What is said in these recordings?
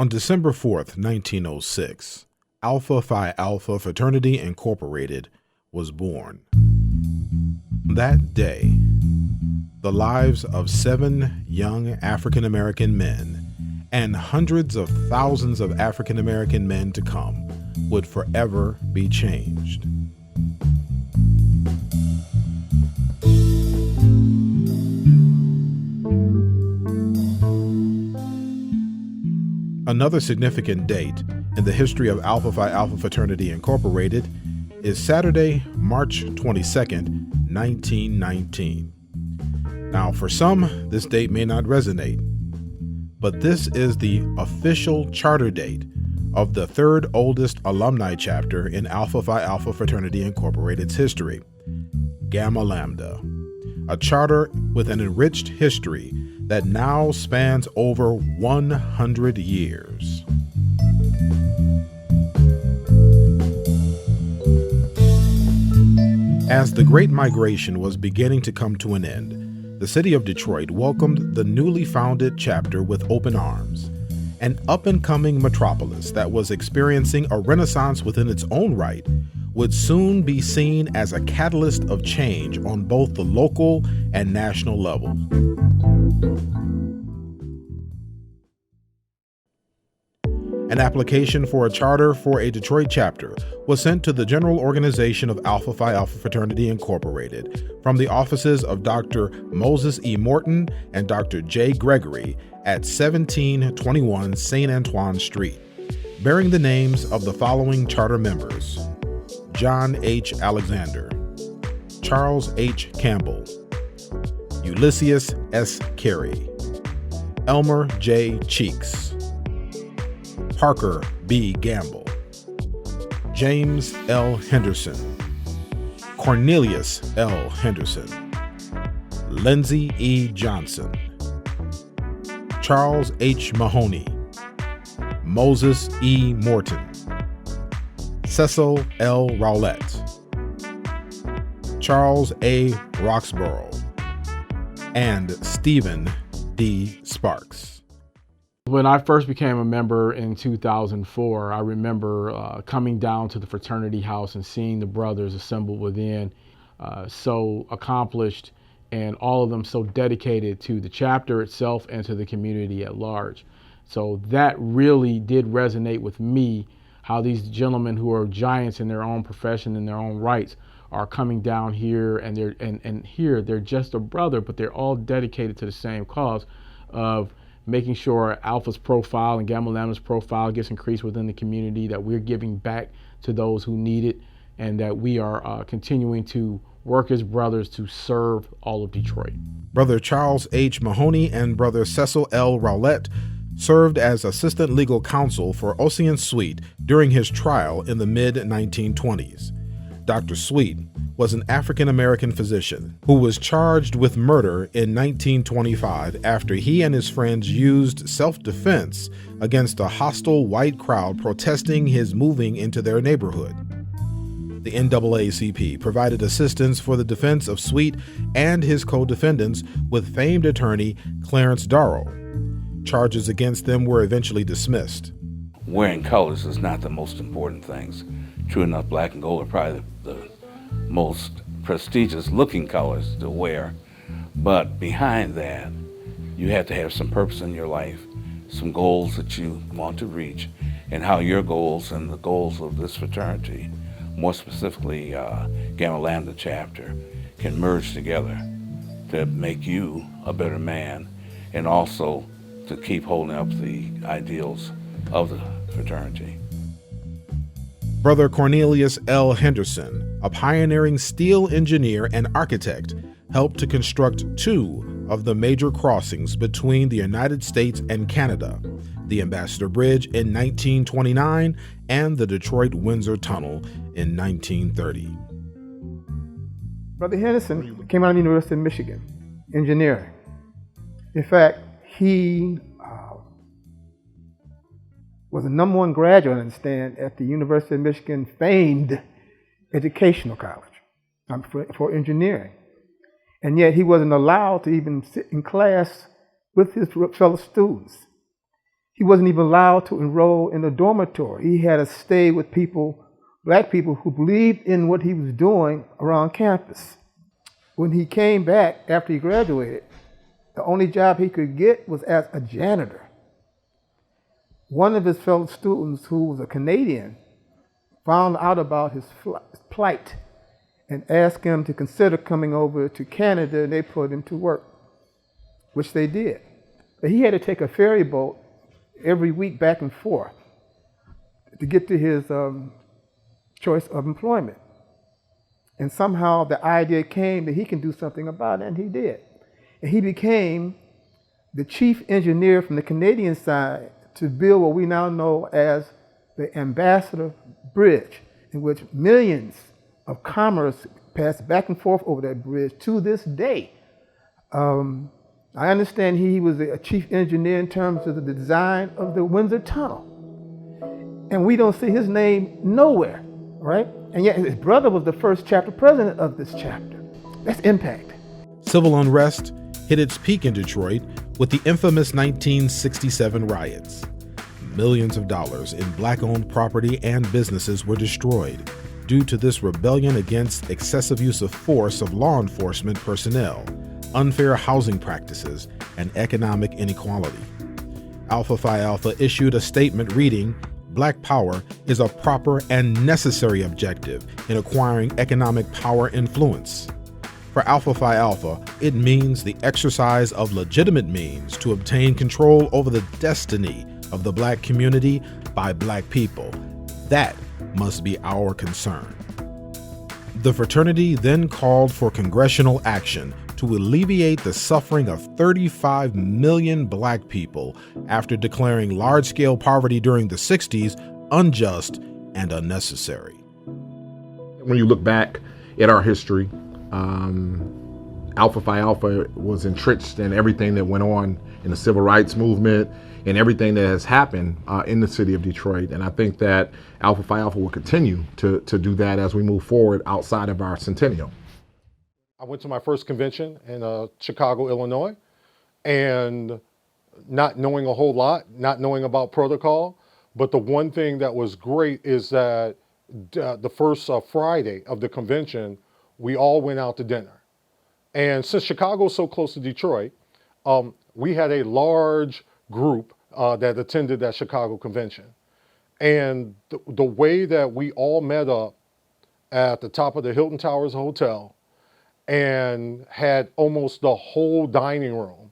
On December 4th, 1906, Alpha Phi Alpha Fraternity Incorporated was born. That day, the lives of 7 young African American men and hundreds of thousands of African American men to come would forever be changed. Another significant date in the history of Alpha Phi Alpha Fraternity Incorporated is Saturday, March 22nd, 1919. Now, for some, this date may not resonate, but this is the official charter date of the 3rd oldest alumni chapter in Alpha Phi Alpha Fraternity Incorporated's history, Gamma Lambda, a charter with an enriched history that now spans over 100 years. As the Great Migration was beginning to come to an end, the city of Detroit welcomed the newly founded chapter with open arms. An up-and-coming metropolis that was experiencing a renaissance within its own right would soon be seen as a catalyst of change on both the local and national levels. An application for a charter for a Detroit chapter was sent to the General Organization of Alpha Phi Alpha Fraternity Incorporated from the offices of Dr. Moses E. Morton and Dr. J. Gregory at 1721 St. Antoine Street, bearing the names of the following charter members: John H. Alexander, Charles H. Campbell, Ulysses S. Carey, Elmer J. Cheeks, Parker B. Gamble, James L. Henderson, Cornelius L. Henderson, Lindsey E. Johnson, Charles H. Mahoney, Moses E. Morton, Cecil L. Rowlett, Charles A. Roxborough, and Stephen D. Sparks. When I first became a member in 2004, I remember coming down to the fraternity house and seeing the brothers assembled within, so accomplished, and all of them so dedicated to the chapter itself and to the community at large. So that really did resonate with me, how these gentlemen who are giants in their own profession, in their own rights, are coming down here, and they're just a brother, but they're all dedicated to the same cause of making sure Alpha's profile and Gamma Lambda's profile gets increased within the community, that we're giving back to those who need it, and that we are continuing to work as brothers to serve all of Detroit. Brother Charles H. Mahoney and Brother Cecil L. Rowlett served as assistant legal counsel for Ossian Sweet during his trial in the mid-1920s. Dr. Sweet was an African-American physician who was charged with murder in 1925 after he and his friends used self-defense against a hostile white crowd protesting his moving into their neighborhood. The NAACP provided assistance for the defense of Sweet and his co-defendants with famed attorney Clarence Darrow. Charges against them were eventually dismissed. Wearing colors is not the most important things. True enough, black and gold are probably the most prestigious looking colors to wear. But behind that, you have to have some purpose in your life, some goals that you want to reach, and how your goals and the goals of this fraternity, more specifically Gamma Lambda chapter, can merge together to make you a better man, and also to keep holding up the ideals of the fraternity. Brother Cornelius L. Henderson, a pioneering steel engineer and architect, helped to construct 2 of the major crossings between the United States and Canada, the Ambassador Bridge in 1929 and the Detroit-Windsor Tunnel in 1930. Brother Henderson came out of the University of Michigan, engineering. In fact, he was the #1 graduate, I understand, at the University of Michigan famed educational college for engineering. And yet he wasn't allowed to even sit in class with his fellow students. He wasn't even allowed to enroll in a dormitory. He had to stay with people, black people, who believed in what he was doing around campus. When he came back after he graduated, the only job he could get was as a janitor. One of his fellow students, who was a Canadian, found out about his plight and asked him to consider coming over to Canada, and they put him to work, which they did. But he had to take a ferry boat every week back and forth to get to his choice of employment. And somehow the idea came that he can do something about it, and he did. And he became the chief engineer from the Canadian side to build what we now know as the Ambassador Bridge, in which millions of commerce pass back and forth over that bridge to this day. I understand he was a chief engineer in terms of the design of the Windsor Tunnel. And we don't see his name nowhere, right? And yet his brother was the first chapter president of this chapter. That's impact. Civil unrest hit its peak in Detroit with the infamous 1967 riots. Millions of dollars in black-owned property and businesses were destroyed due to this rebellion against excessive use of force of law enforcement personnel, unfair housing practices, and economic inequality. Alpha Phi Alpha issued a statement reading, "Black power is a proper and necessary objective in acquiring economic power influence." For Alpha Phi Alpha, it means the exercise of legitimate means to obtain control over the destiny of the black community by black people. That must be our concern. The fraternity then called for congressional action to alleviate the suffering of 35 million black people after declaring large-scale poverty during the 60s unjust and unnecessary. When you look back at our history, Alpha Phi Alpha was entrenched in everything that went on in the civil rights movement and everything that has happened in the city of Detroit. And I think that Alpha Phi Alpha will continue to do that as we move forward outside of our Centennial. I went to my first convention in Chicago, Illinois, and not knowing a whole lot, not knowing about protocol, but the one thing that was great is that the first Friday of the convention, we all went out to dinner. And since Chicago is so close to Detroit, we had a large group that attended that Chicago convention. And the way that we all met up at the top of the Hilton Towers Hotel and had almost the whole dining room.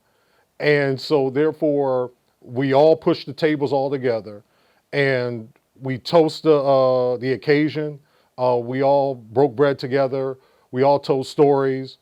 And so therefore, we all pushed the tables all together and we toast the occasion. We all broke bread together. We all told stories.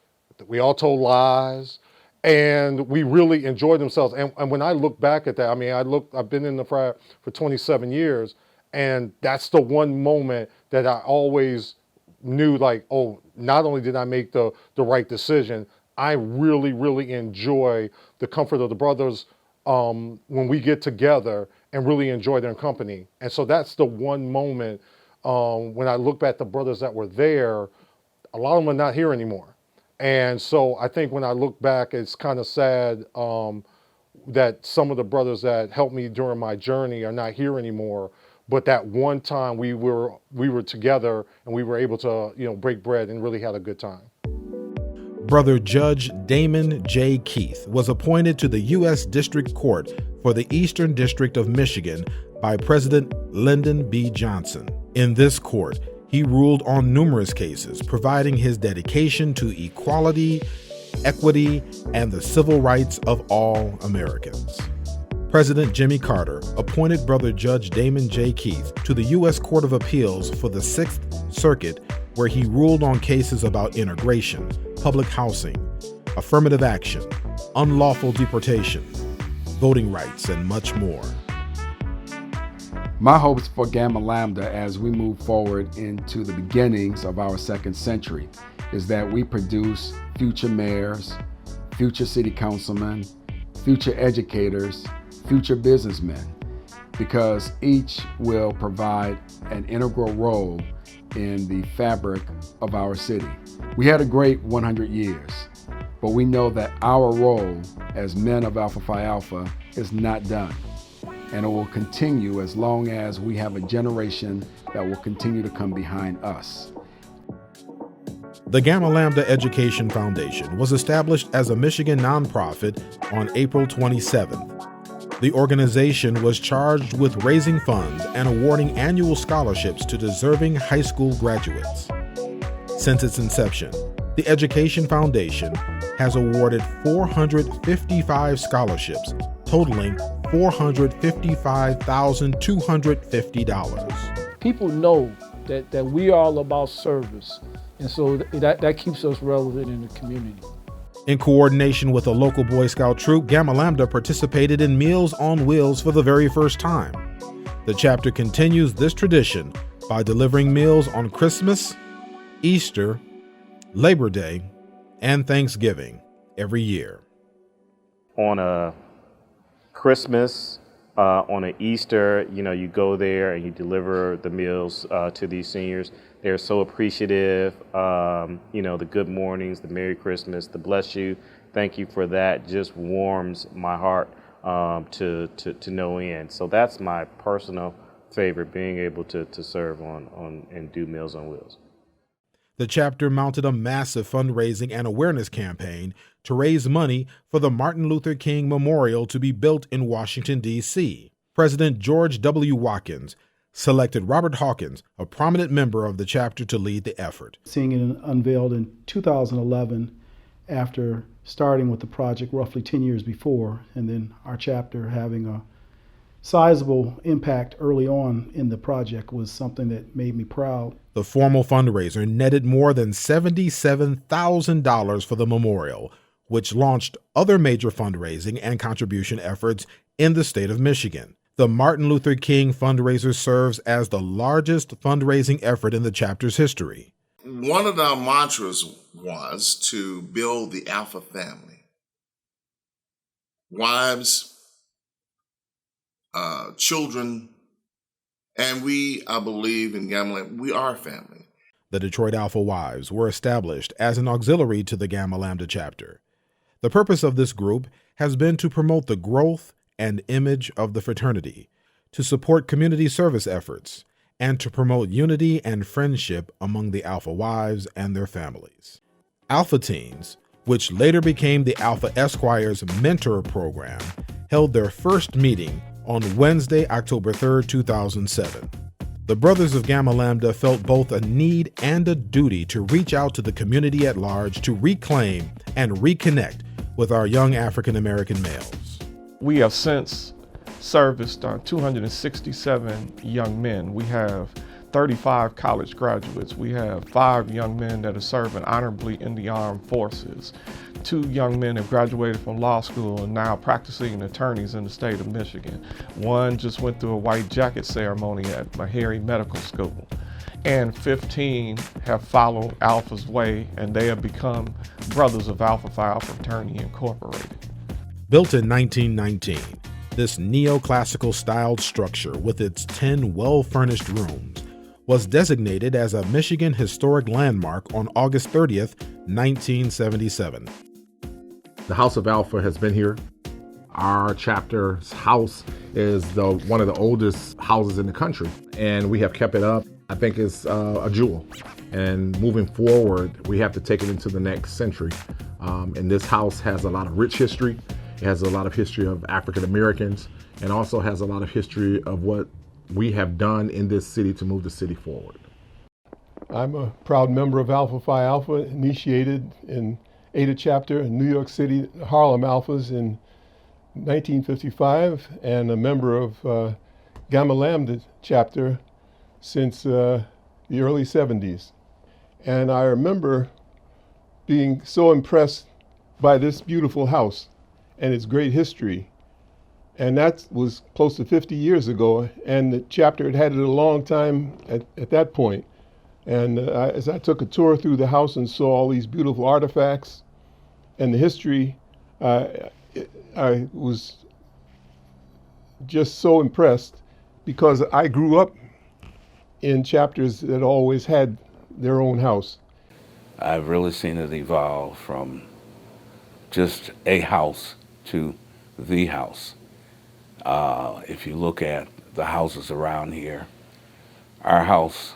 We all told lies. And we really enjoyed themselves. And when I look back at that, I mean, I've been in the frat for 27 years, and that's the one moment that I always knew, like, oh, not only did I make the right decision, I really, really enjoy the comfort of the brothers when we get together and really enjoy their company. And so that's the one moment when I look back at the brothers that were there, a lot of them are not here anymore. And so I think when I look back, it's kind of sad that some of the brothers that helped me during my journey are not here anymore. But that one time we were together and we were able to, break bread and really had a good time. Brother Judge Damon J. Keith was appointed to the U.S. District Court for the Eastern District of Michigan by President Lyndon B. Johnson. In this court, he ruled on numerous cases, providing his dedication to equality, equity, and the civil rights of all Americans. President Jimmy Carter appointed Brother Judge Damon J. Keith to the U.S. Court of Appeals for the Sixth Circuit, where he ruled on cases about integration, public housing, affirmative action, unlawful deportation, voting rights, and much more. My hopes for Gamma Lambda as we move forward into the beginnings of our second century is that we produce future mayors, future city councilmen, future educators, future businessmen, because each will provide an integral role in the fabric of our city. We had a great 100 years, but we know that our role as men of Alpha Phi Alpha is not done. and it will continue as long as we have a generation that will continue to come behind us. The Gamma Lambda Education Foundation was established as a Michigan nonprofit on April 27th. The organization was charged with raising funds and awarding annual scholarships to deserving high school graduates. Since its inception, the Education Foundation has awarded 455 scholarships, totaling $455,250. People know that we are all about service, and so that keeps us relevant in the community. In coordination with a local Boy Scout troop, Gamma Lambda participated in Meals on Wheels for the very first time. The chapter continues this tradition by delivering meals on Christmas, Easter, Labor Day, and Thanksgiving every year. On a Christmas, on an Easter, you go there and you deliver the meals to these seniors. They're so appreciative, the good mornings, the Merry Christmas, the bless you, thank you for that, just warms my heart to no end. So that's my personal favorite, being able to serve on and do Meals on Wheels. The chapter mounted a massive fundraising and awareness campaign to raise money for the Martin Luther King Memorial to be built in Washington, D.C. President George W. Watkins selected Robert Hawkins, a prominent member of the chapter, to lead the effort. Seeing it unveiled in 2011 after starting with the project roughly 10 years before, and then our chapter having a sizable impact early on in the project was something that made me proud. The formal fundraiser netted more than $77,000 for the memorial, which launched other major fundraising and contribution efforts in the state of Michigan. The Martin Luther King fundraiser serves as the largest fundraising effort in the chapter's history. One of our mantras was to build the Alpha family. Wives, children, and we, I believe in Gamma Lambda, we are a family. The Detroit Alpha Wives were established as an auxiliary to the Gamma Lambda chapter. The purpose of this group has been to promote the growth and image of the fraternity, to support community service efforts, and to promote unity and friendship among the Alpha Wives and their families. Alpha Teens, which later became the Alpha Esquires Mentor Program, held their first meeting on Wednesday, October 3, 2007. The Brothers of Gamma Lambda felt both a need and a duty to reach out to the community at large to reclaim and reconnect with our young African American males. We have since serviced 267 young men. We have 35 college graduates. We have 5 young men that are serving honorably in the armed forces. 2 young men have graduated from law school and now practicing attorneys in the state of Michigan. 1 just went through a white jacket ceremony at Meharry Medical School. And 15 have followed Alpha's way, and they have become Brothers of Alpha Phi Alpha Fraternity Incorporated. Built in 1919, this neoclassical styled structure with its 10 well-furnished rooms was designated as a Michigan Historic Landmark on August 30th, 1977. The House of Alpha has been here. Our chapter's house is one of the oldest houses in the country, and we have kept it up. I think it's a jewel. And moving forward, we have to take it into the next century. And this house has a lot of rich history. It has a lot of history of African Americans, and also has a lot of history of what we have done in this city to move the city forward. I'm a proud member of Alpha Phi Alpha, initiated in Ada chapter in New York City, Harlem Alphas in 1955, and a member of Gamma Lambda chapter since the early 70s. And I remember being so impressed by this beautiful house and its great history. And that was close to 50 years ago, and the chapter had had it a long time at that point. And as I took a tour through the house and saw all these beautiful artifacts and the history, I was just so impressed, because I grew up in chapters that always had their own house. I've really seen it evolve from just a house to the house. If you look at the houses around here, our house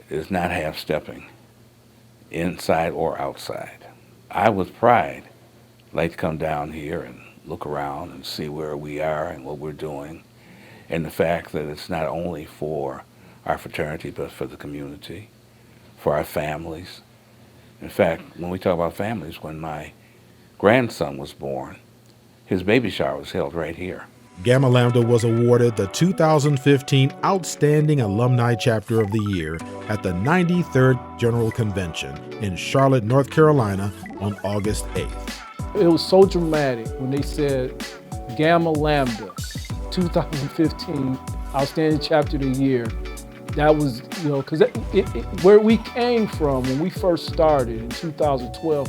is not half-stepping, inside or outside. I, with pride, like to come down here and look around and see where we are and what we're doing, and the fact that it's not only for our fraternity, but for the community, for our families. In fact, when we talk about families, when my grandson was born, his baby shower was held right here. Gamma Lambda was awarded the 2015 Outstanding Alumni Chapter of the Year at the 93rd General Convention in Charlotte, North Carolina on August 8th. It was so dramatic when they said Gamma Lambda 2015 Outstanding Chapter of the Year. That was, because where we came from when we first started in 2012,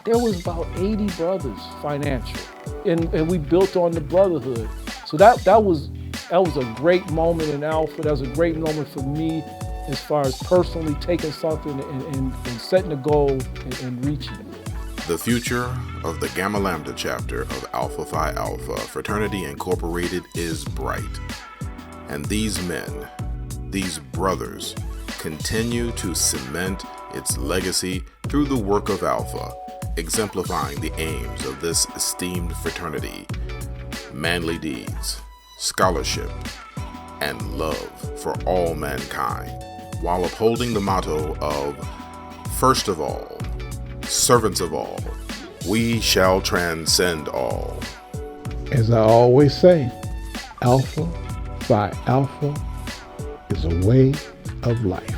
there was about 80 brothers financial, and we built on the brotherhood. So that was a great moment in Alpha. That was a great moment for me as far as personally taking something and setting a goal and reaching it. The future of the Gamma Lambda chapter of Alpha Phi Alpha Fraternity Incorporated is bright. And these men, these brothers, continue to cement its legacy through the work of Alpha, exemplifying the aims of this esteemed fraternity: manly deeds, scholarship, and love for all mankind, while upholding the motto of, first of all, servants of all, we shall transcend all. As I always say, Alpha Phi Alpha is a way of life.